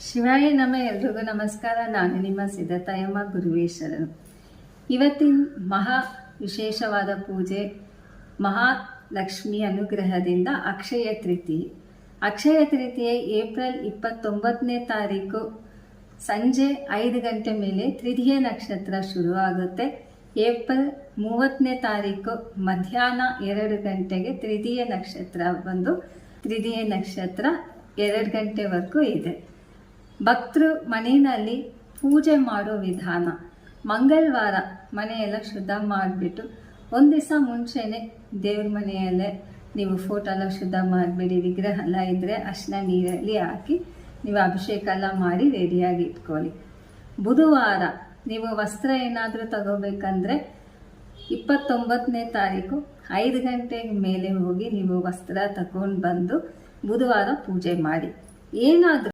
ಶಿವಾಯ ನಮ. ಎಲ್ರಿಗೂ ನಮಸ್ಕಾರ. ನಾನು ನಿಮ್ಮ ಸಿದ್ಧತಾಯಮ್ಮ ಗುರುವೇಶ್ವರನು. ಇವತ್ತಿನ ಮಹಾ ವಿಶೇಷವಾದ ಪೂಜೆ ಮಹಾಲಕ್ಷ್ಮಿ ಅನುಗ್ರಹದಿಂದ ಅಕ್ಷಯ ತೃತೀಯೆ. ಅಕ್ಷಯ ತೃತೀಯೆ ಏಪ್ರಿಲ್ 29ನೇ ತಾರೀಕು ಸಂಜೆ 5 ಗಂಟೆ ಮೇಲೆ ತೃತೀಯ ನಕ್ಷತ್ರ ಶುರುವಾಗುತ್ತೆ. ಏಪ್ರಿಲ್ 30ನೇ ತಾರೀಕು ಮಧ್ಯಾಹ್ನ 2 ಗಂಟೆಗೆ ತೃತೀಯ ನಕ್ಷತ್ರ ಬಂದು ತೃತೀಯ ನಕ್ಷತ್ರ 2 ಗಂಟೆವರೆಗೂ ಇದೆ. ಭಕ್ತರು ಮನೆಯಲ್ಲಿ ಪೂಜೆ ಮಾಡೋ ವಿಧಾನ: ಮಂಗಳವಾರ ಮನೆಯೆಲ್ಲ ಶುದ್ಧ ಮಾಡಿಬಿಟ್ಟು ಒಂದು ದಿವಸ ಮುಂಚೆನೆ ದೇವ್ರ ಮನೆಯಲ್ಲೇ ನೀವು ಫೋಟೋ ಎಲ್ಲ ಶುದ್ಧ ಮಾಡಿಬಿಡಿ. ವಿಗ್ರಹ ಎಲ್ಲ ಇದ್ದರೆ ಅರ್ಶಿನ ನೀರಲ್ಲಿ ಹಾಕಿ ನೀವು ಅಭಿಷೇಕ ಎಲ್ಲ ಮಾಡಿ ರೆಡಿಯಾಗಿ ಇಟ್ಕೊಳ್ಳಿ. ಬುಧವಾರ ನೀವು ವಸ್ತ್ರ ಏನಾದರೂ ತಗೋಬೇಕಂದ್ರೆ 29ನೇ ತಾರೀಕು 5 ಗಂಟೆ ಮೇಲೆ ಹೋಗಿ ನೀವು ವಸ್ತ್ರ ತಗೊಂಡು ಬಂದು ಬುಧವಾರ ಪೂಜೆ ಮಾಡಿ. ಏನಾದರೂ